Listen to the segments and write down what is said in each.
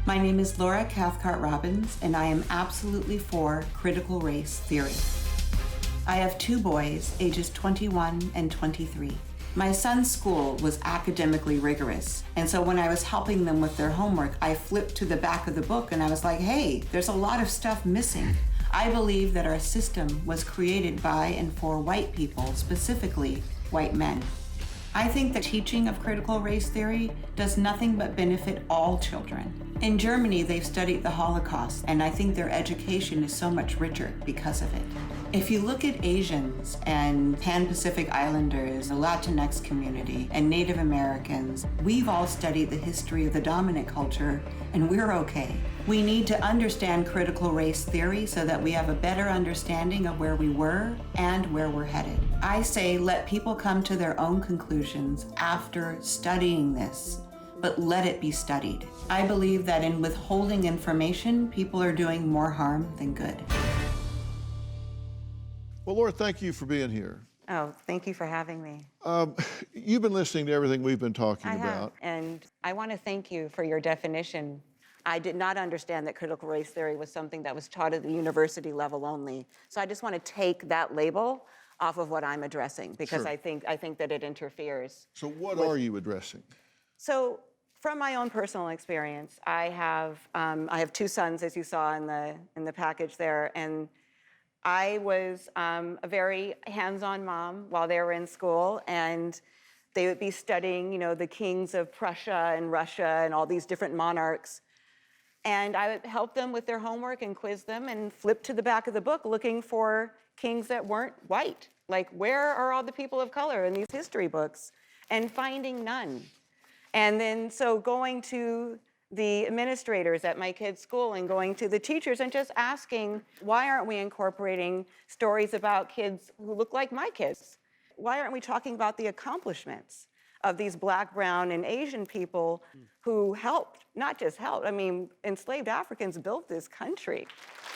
My name is Laura Cathcart-Robbins, and I am absolutely for critical race theory. I have two boys, ages 21 and 23. My son's school was academically rigorous, and so when I was helping them with their homework, I flipped to the back of the book and I was like, hey, there's a lot of stuff missing. I believe that our system was created by and for white people, specifically white men. I think the teaching of critical race theory does nothing but benefit all children. In Germany, they've studied the Holocaust, and I think their education is so much richer because of it. If you look at Asians and Pan-Pacific Islanders, the Latinx community, and Native Americans, we've all studied the history of the dominant culture, and we're okay. We need to understand critical race theory so that we have a better understanding of where we were and where we're headed. I say let people come to their own conclusions after studying this, but let it be studied. I believe that in withholding information, people are doing more harm than good. Well, Laura, thank you for being here. Oh, thank you for having me. You've been listening to everything we've been talking about. And I want to thank you for your definition. I did not understand that critical race theory was something that was taught at the university level only. So I just want to take that label off of what I'm addressing because Sure. I think that it interferes. So what are you addressing? So from my own personal experience, I have two sons, as you saw in the package there, and I was a very hands-on mom while they were in school, and they would be studying, the kings of Prussia and Russia and all these different monarchs. And I would help them with their homework and quiz them and flip to the back of the book looking for kings that weren't white. Like, where are all the people of color in these history books? And finding none. And then so going to the administrators at my kids' school and going to the teachers and just asking, why aren't we incorporating stories about kids who look like my kids? Why aren't we talking about the accomplishments of these Black, brown, and Asian people who helped, not just helped, enslaved Africans built this country.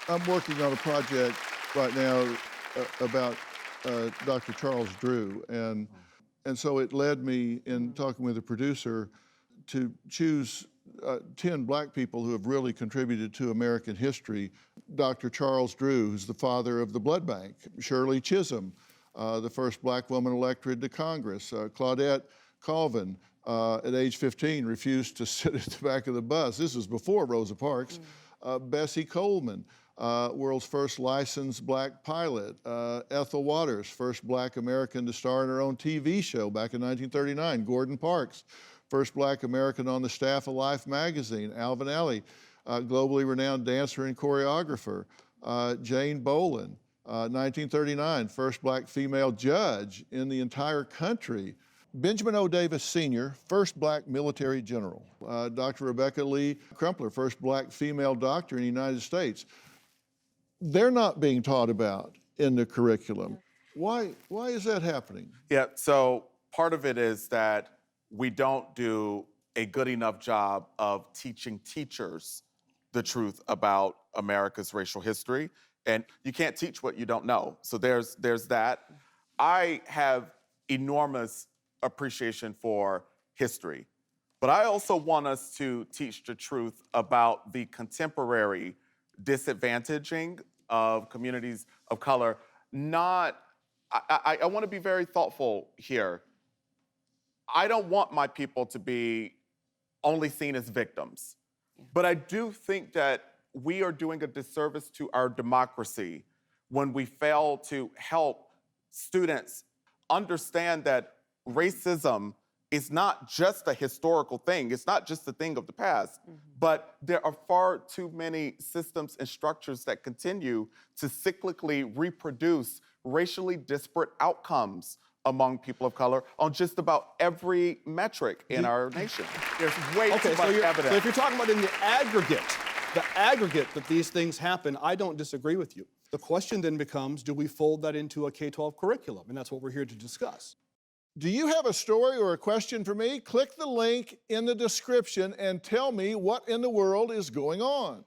I'm working on a project right now about Dr. Charles Drew, and so it led me, in talking with the producer, to choose 10 Black people who have really contributed to American history. Dr. Charles Drew, who's the father of the blood bank. Shirley Chisholm, the first Black woman elected to Congress. Claudette Colvin, at age 15, refused to sit at the back of the bus. This was before Rosa Parks. Bessie Coleman, world's first licensed Black pilot. Ethel Waters, first Black American to star in her own TV show back in 1939. Gordon Parks, first Black American on the staff of Life magazine. Alvin Ailey, globally renowned dancer and choreographer. Jane Bolin, 1939, first Black female judge in the entire country. Benjamin O. Davis Sr., first Black military general. Dr. Rebecca Lee Crumpler, first Black female doctor in the United States. They're not being taught about in the curriculum. Why is that happening? Yeah, so part of it is that we don't do a good enough job of teaching teachers the truth about America's racial history. And you can't teach what you don't know. So there's that. I have enormous appreciation for history, but I also want us to teach the truth about the contemporary disadvantaging of communities of color. I want to be very thoughtful here. I don't want my people to be only seen as victims, but I do think that we are doing a disservice to our democracy when we fail to help students understand that racism is not just a historical thing. It's not just a thing of the past, but there are far too many systems and structures that continue to cyclically reproduce racially disparate outcomes among people of color on just about every metric in our nation. There's way too much evidence. So if you're talking about in the aggregate that these things happen, I don't disagree with you. The question then becomes, do we fold that into a K-12 curriculum? And that's what we're here to discuss. Do you have a story or a question for me? Click the link in the description and tell me what in the world is going on.